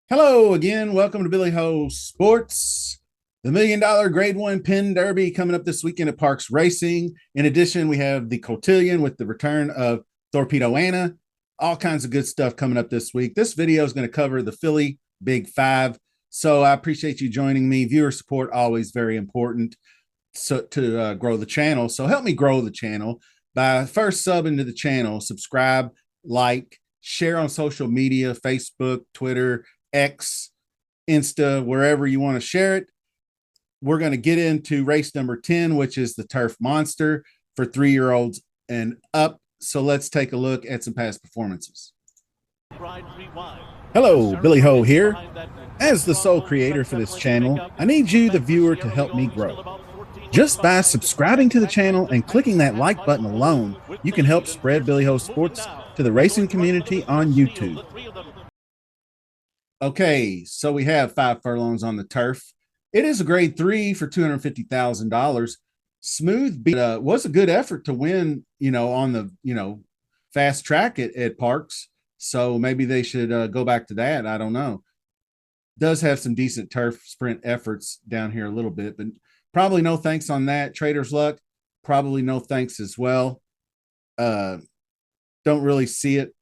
Hello again. Welcome to Billy Ho Sports. The $1 Million Grade 1 Pin Derby coming up this weekend at Parxracing. In addition, we have the Cotillion with the return of Torpedo Anna. All kinds of good stuff coming up this week. This video is going to cover the Philly Big Five. So I appreciate you joining me. Viewer support always very important to grow the channel. So help me grow the channel by first subbing to the channel, subscribe, like, share on social media, Facebook, Twitter, X, Insta, wherever you want to share it. We're going to get into race number 10, which is the Turf Monster for 3-year-olds and up. So let's take a look at some past performances. Hello, Billy Ho here. As the sole creator for this channel, I need you, the viewer, to help me grow. Just by subscribing to the channel and clicking that like button alone, you can help spread Billy Ho Sports to the racing community on YouTube. Okay, so we have 5 furlongs on the turf. It is a grade 3 for $250,000. Smooth beat was a good effort to win, on the, fast track at Parx. So maybe they should go back to that. I don't know. Does have some decent turf sprint efforts down here a little bit, but probably no thanks on that. Trader's Luck, probably no thanks as well. Don't really see it.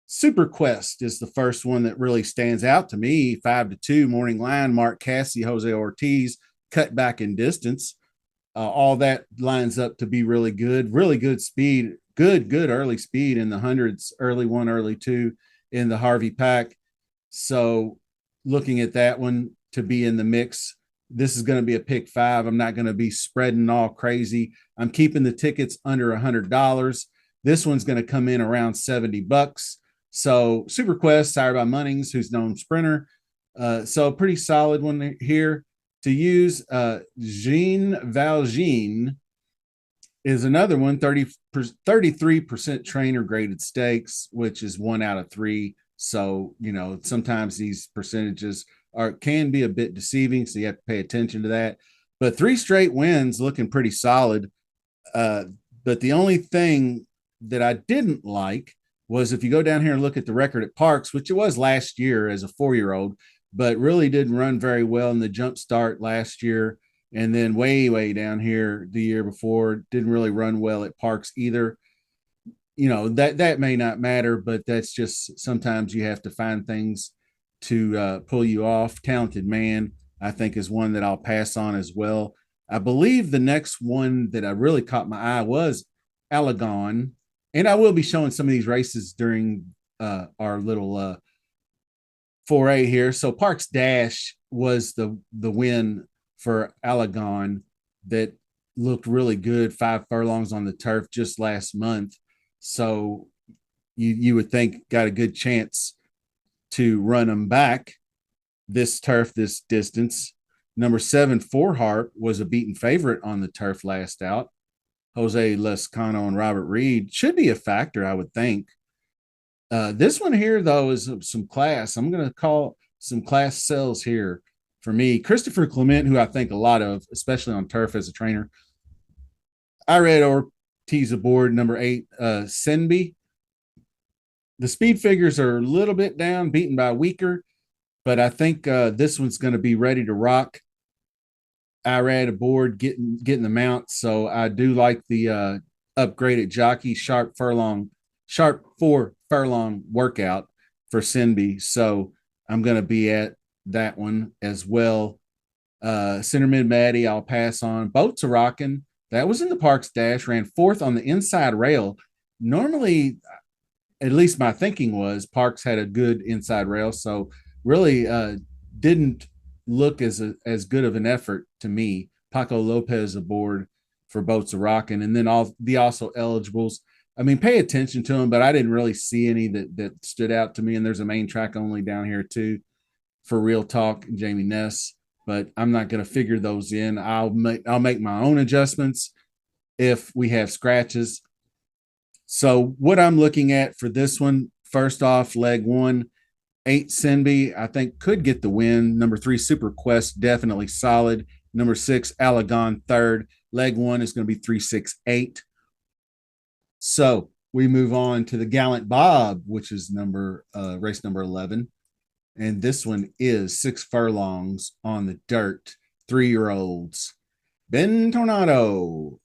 Super Quest is the first one that really stands out to me. 5-2 morning line. Mark Cassie, Jose Ortiz cut back in distance. All that lines up to be really good speed, good early speed in the hundreds, early 1, early 2 in the Harvey pack. So looking at that one to be in the mix, this is going to be a pick 5. I'm not going to be spreading all crazy. I'm keeping the tickets under $100. This one's going to come in around $70. So Super Quest, sired by Munnings, who's known sprinter. So a pretty solid one here to use. Jean Valjean is another one, 33% trainer graded stakes, which is 1 out of 3. So, sometimes these percentages can be a bit deceiving. So you have to pay attention to that. But 3 straight wins looking pretty solid. But the only thing that I didn't like was if you go down here and look at the record at Parx, which it was last year as a 4-year-old, but really didn't run very well in the jump start last year. And then way down here the year before, didn't really run well at Parx either. That may not matter, but that's just sometimes you have to find things to pull you off. Talented Man, I think, is one that I'll pass on as well. I believe the next one that I really caught my eye was Alagon. And I will be showing some of these races during our little foray here. So Parx Dash was the win for Alagon that looked really good. 5 furlongs on the turf just last month. So you would think got a good chance to run them back this turf, this distance. Number 7, Four Heart, was a beaten favorite on the turf last out. Jose Lescano and Robert Reed should be a factor, I would think. This one here, though, is some class. I'm going to call some class sells here for me. Christopher Clement, who I think a lot of, especially on turf as a trainer. I read Ortiz aboard, number 8, Senby. The speed figures are a little bit down, beaten by weaker, but I think this one's going to be ready to rock. Irad aboard, getting the mount, so I do like the upgraded jockey sharp 4 furlong workout for Senby. So I'm going to be at that one as well. Center Mid Maddie, I'll pass on. Boats are rocking. That was in the Parx Dash, ran 4th on the inside rail. Normally, at least my thinking was Parx had a good inside rail, so really didn't look as good of an effort to me. Paco Lopez aboard for Boats of Rockin', and then all the also eligibles. I mean, pay attention to them, but I didn't really see any that stood out to me. And there's a main track only down here too for Real Talk and Jamie Ness, but I'm not going to figure those in. I'll make my own adjustments if we have scratches. So what I'm looking at for this one, first off, leg 1, 8 Sinby, I think, could get the win. Number 3 Super Quest, definitely solid. Number 6 Alagon, third. Leg 1 is going to be 368. So we move on to the Gallant Bob, which is race number 11. And this one is 6 furlongs on the dirt, 3-year-olds. Ben Tornado.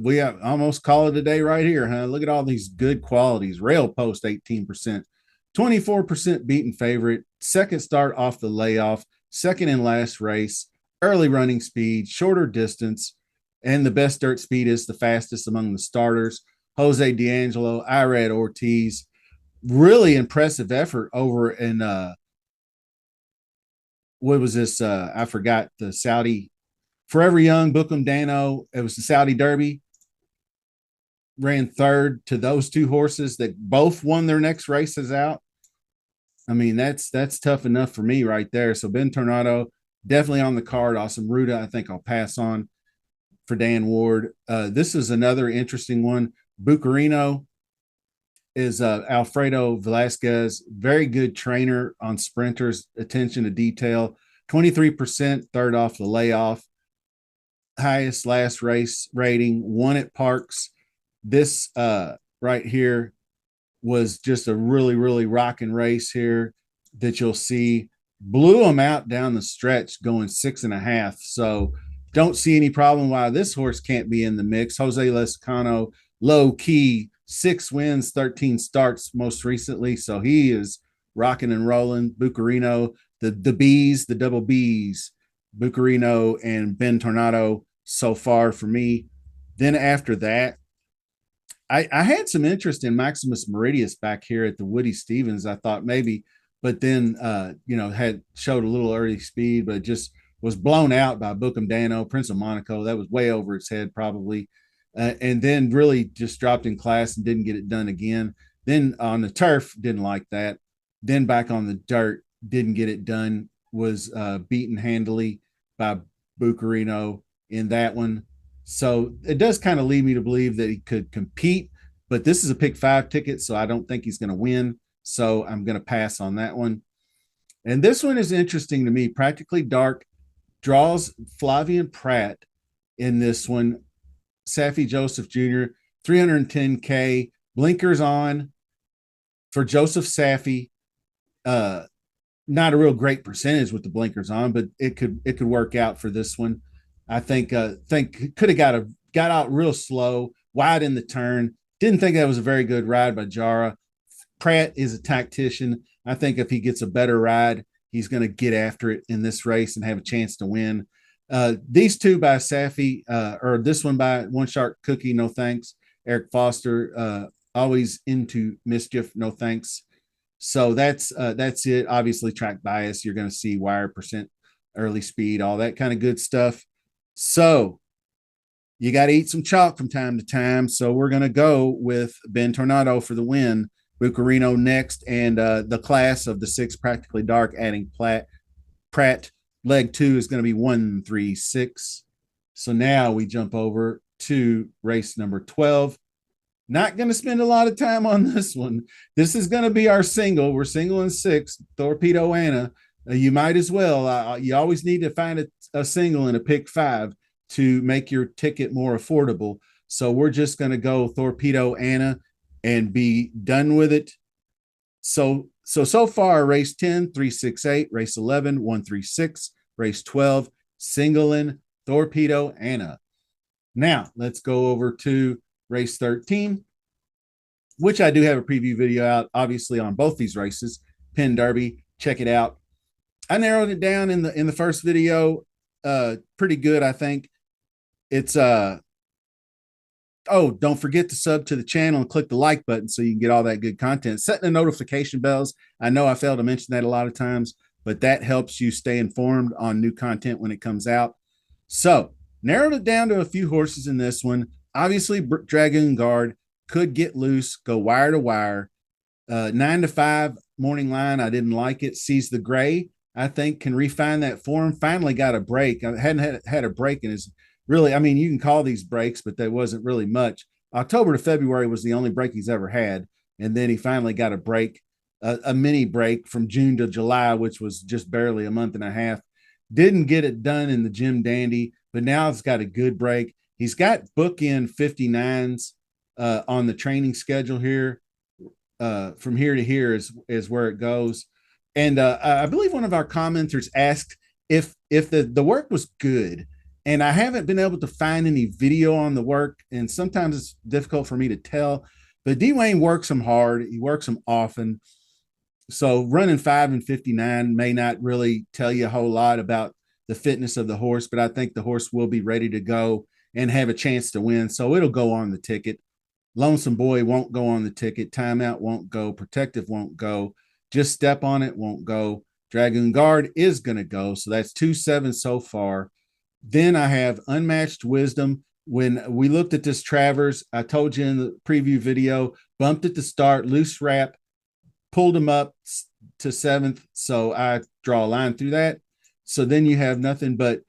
We have almost call it a day right here, huh? Look at all these good qualities. Rail post 18%, 24% beaten favorite, second start off the layoff, second in last race, early running speed, shorter distance, and the best dirt speed is the fastest among the starters. Jose D'Angelo, Irad Ortiz, really impressive effort over in what was this? I forgot the Saudi Forever Young, Bookham Dano. It was the Saudi Derby. Ran third to those two horses that both won their next races out. I mean, that's tough enough for me right there. So Ben Tornado definitely on the card. Awesome Ruta, I think I'll pass on for Dan Ward. This is another interesting one. Bucarino is Alfredo Velasquez, very good trainer on sprinters, attention to detail. 23%, third off the layoff. Highest last race rating, won at Parx. This right here was just a really, really rocking race here that you'll see. Blew them out down the stretch going 6.5. So don't see any problem why this horse can't be in the mix. Jose Lescano, low key, 6 wins, 13 starts most recently. So he is rocking and rolling. Bucarino, the B's, the double B's, Bucarino and Ben Tornado so far for me. Then after that, I had some interest in Maximus Meridius back here at the Woody Stevens. I thought maybe, but then had showed a little early speed, but just was blown out by Bookham Dano, Prince of Monaco. That was way over its head probably, and then really just dropped in class and didn't get it done again. Then on the turf, didn't like that. Then back on the dirt, didn't get it done. Was beaten handily by Bucarino in that one. So it does kind of lead me to believe that he could compete, but this is a pick 5 ticket, so I don't think he's going to win. So I'm going to pass on that one. And this one is interesting to me. Practically Dark draws Flavian Pratt in this one. Safi Joseph Jr., 310K, blinkers on for Joseph Safi. Not a real great percentage with the blinkers on, but it could work out for this one. I think could have got out real slow, wide in the turn. Didn't think that was a very good ride by Jara. Pratt is a tactician. I think if he gets a better ride, he's going to get after it in this race and have a chance to win. These two by Safi, or this one by One Shark Cookie, no thanks. Eric Foster, always into mischief, no thanks. So that's it. Obviously, track bias. You're going to see wire percent, early speed, all that kind of good stuff. So you got to eat some chalk from time to time. So we're going to go with Ben Tornado for the win. Bucarino next, and the class of the 6 Practically Dark adding Pratt. Leg 2 is going to be 136. So now we jump over to race number 12. Not going to spend a lot of time on this one. This is going to be our single. We're single in 6, Torpedo Anna. You might as well. You always need to find a single and a pick 5 to make your ticket more affordable. So we're just going to go Torpedo Anna and be done with it. So far, race 10, 368, race 11, 136, race 12, single in Torpedo Anna. Now let's go over to race 13, which I do have a preview video out, obviously, on both these races. Penn Derby, check it out. I narrowed it down in the first video, pretty good, I think. It's oh, don't forget to sub to the channel and click the like button so you can get all that good content. Setting the notification bells. I know I failed to mention that a lot of times, but that helps you stay informed on new content when it comes out. So narrowed it down to a few horses in this one. Obviously, Dragoon Guard could get loose, go wire to wire. 9 to 5 morning line, I didn't like it. Sees the Gray, I think, can refine that form. Finally got a break. I hadn't had a break in his really, I mean, you can call these breaks, but that wasn't really much. October to February was the only break he's ever had. And then he finally got a break a mini break from June to July, which was just barely a month and a half. Didn't get it done in the Jim Dandy, but now it's got a good break. He's got bookend 59s on the training schedule here. From here to here is where it goes. And I believe one of our commenters asked if the work was good, and I haven't been able to find any video on the work, and sometimes it's difficult for me to tell. But Dwayne works them hard. He works them often. So running 5 and 59 may not really tell you a whole lot about the fitness of the horse, but I think the horse will be ready to go and have a chance to win. So it'll go on the ticket. Lonesome Boy won't go on the ticket. Timeout won't go. Protective won't go. Just Step on It won't go. Dragoon Guard is going to go. So that's 2-7 so far. Then I have Unmatched Wisdom. When we looked at this Travers, I told you in the preview video, bumped at the start, loose wrap, pulled him up to 7th. So I draw a line through that. So then you have nothing but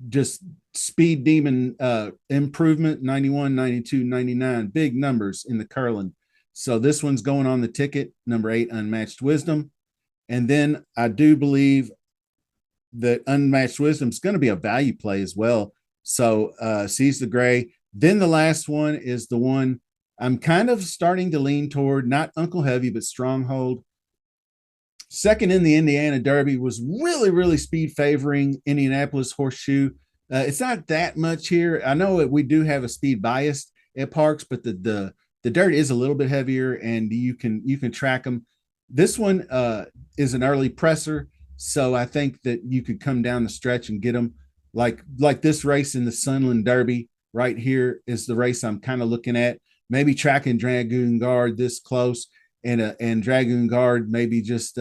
just Speed Demon improvement, 91, 92, 99, big numbers in the curling. So this one's going on the ticket, number 8, Unmatched Wisdom. And then I do believe that Unmatched Wisdom is going to be a value play as well. So Seize the Gray. Then the last one is the one I'm kind of starting to lean toward, not Uncle Heavy, but Stronghold. Second in the Indiana Derby, was really, really speed favoring Indianapolis Horseshoe. It's not that much here. I know that we do have a speed bias at Parx, but the dirt is a little bit heavier, and you can track them. This one is an early presser, so I think that you could come down the stretch and get them. Like this race in the Sunland Derby right here is the race I'm kind of looking at. Maybe tracking Dragoon Guard this close, and Dragoon Guard maybe just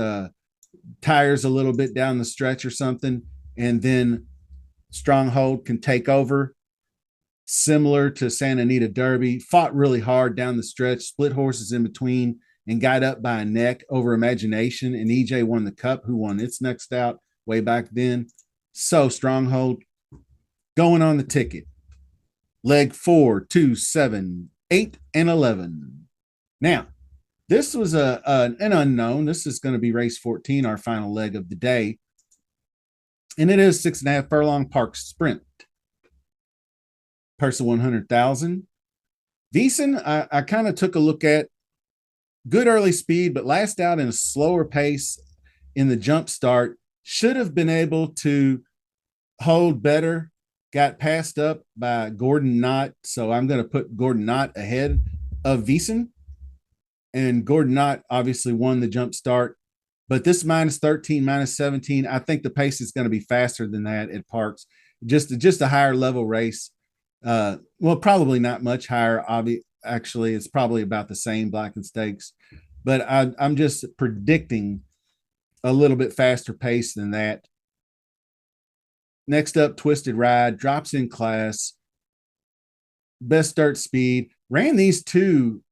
tires a little bit down the stretch or something, and then Stronghold can take over. Similar to Santa Anita Derby, fought really hard down the stretch, split horses in between, and got up by a neck over Imagination. And EJ won the Cup, who won its next out way back then. So Stronghold going on the ticket. Leg 4, 2, 7, 8, and 11. Now, this was an unknown. This is going to be race 14, our final leg of the day. And it is 6.5 furlong Parx Sprint. Purse of 100,000. Veasan, I kind of took a look at. Good early speed, but last out in a slower pace in the jump start. Should have been able to hold better. Got passed up by Gordon Knott. So I'm going to put Gordon Knott ahead of Veasan. And Gordon Knott obviously won the jump start. But this -13, -17, I think the pace is going to be faster than that at Parx. Just a higher level race. Well, probably not much higher. Actually, it's probably about the same Black and Stakes. But I'm just predicting a little bit faster pace than that. Next up, Twisted Ride, drops in class. Best start speed. Ran these two,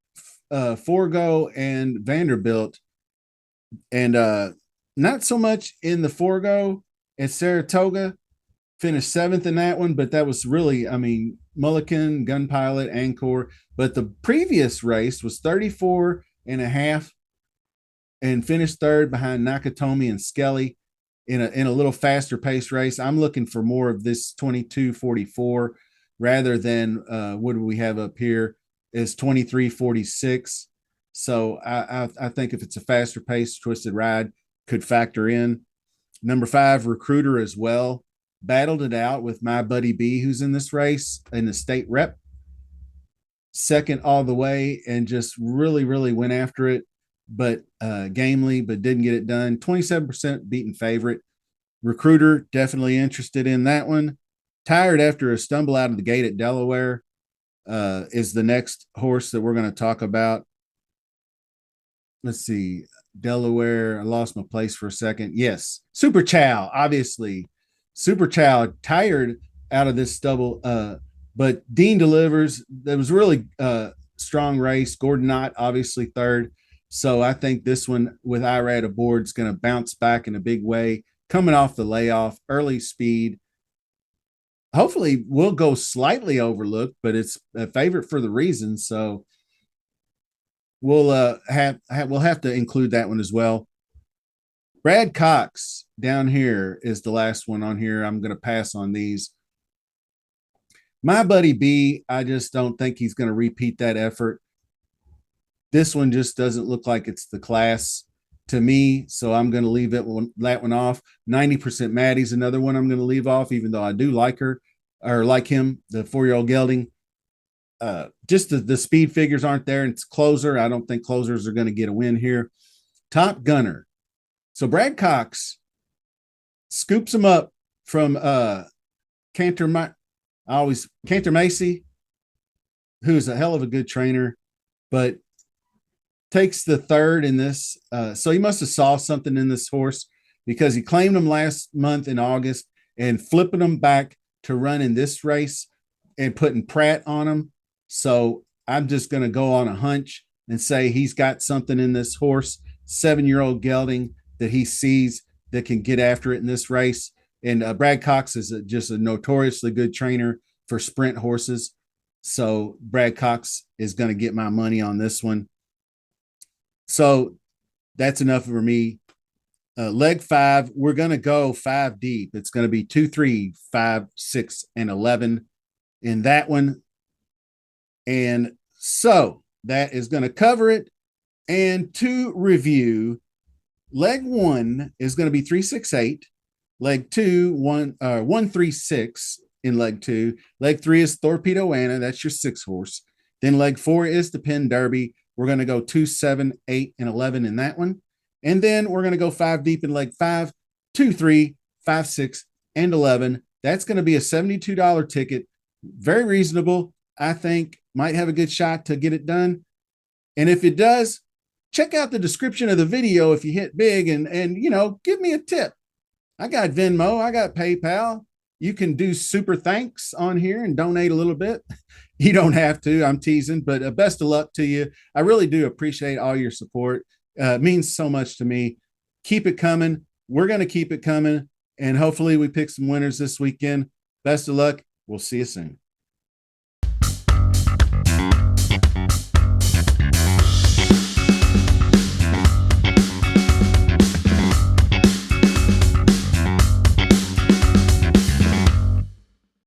Forgo and Vanderbilt, and not so much in the Forgo at Saratoga. Finished 7th in that one, but that was really, I mean, Mulligan, Gun Pilot, Angkor. But the previous race was 34 and a half and finished 3rd behind Nakatomi and Skelly in a little faster pace race. I'm looking for more of this 22:44 rather than what do we have up here is 23:46. So I think if it's a faster pace, Twisted Ride could factor in. Number 5, Recruiter as well. Battled it out with My Buddy B, who's in this race in the state rep. Second all the way, and just really, really went after it, but gamely, but didn't get it done. 27% beaten favorite. Recruiter, definitely interested in that one. Tired after a stumble out of the gate at Delaware is the next horse that we're going to talk about. Let's see. Delaware. I lost my place for a second. Yes. Super Chow, obviously. Super Chow, tired out of this stubble. But Dean delivers. That was really strong race. Gordon Knott, obviously 3rd. So I think this one with Irad aboard is going to bounce back in a big way. Coming off the layoff, early speed. Hopefully will go slightly overlooked, but it's a favorite for the reason. So we'll we'll have to include that one as well. Brad Cox down here is the last one on here. I'm going to pass on these. My buddy B, I just don't think he's going to repeat that effort. This one just doesn't look like it's the class to me, so I'm going to leave that one off. 90% Maddie's another one I'm going to leave off, even though I do like her or like him, the 4-year-old gelding. Just the speed figures aren't there, and it's closer. I don't think closers are going to get a win here. Top Gunner. So Brad Cox scoops him up from Cantor Macy, who's a hell of a good trainer, but takes the third in this. So he must have saw something in this horse, because he claimed him last month in August and flipping him back to run in this race and putting Pratt on him. So I'm just going to go on a hunch and say he's got something in this horse, 7-year-old gelding, that he sees that can get after it in this race. And Brad Cox is just a notoriously good trainer for sprint horses. So Brad Cox is going to get my money on this one. So that's enough for me. Leg 5, we're going to go 5 deep. It's going to be 2, 3, 5, 6, and 11 in that one. And so that is going to cover it. And to review, leg 1 is going to be 3, 6, 8. Leg 2, 1, 3, 6 in leg 2. Leg 3 is Torpedo Anna. That's your 6 horse. Then leg 4 is the Penn Derby. We're going to go 2, 7, 8, and 11 in that one. And then we're going to go 5 deep in leg 5, 2, 3, 5, 6, and 11. That's going to be a $72 ticket. Very reasonable. I think might have a good shot to get it done. And if it does, check out the description of the video if you hit big, and give me a tip. I got Venmo, I got PayPal. You can do super thanks on here and donate a little bit. You don't have to. I'm teasing, but best of luck to you. I really do appreciate all your support. It means so much to me. Keep it coming. We're going to keep it coming. And hopefully we pick some winners this weekend. Best of luck. We'll see you soon.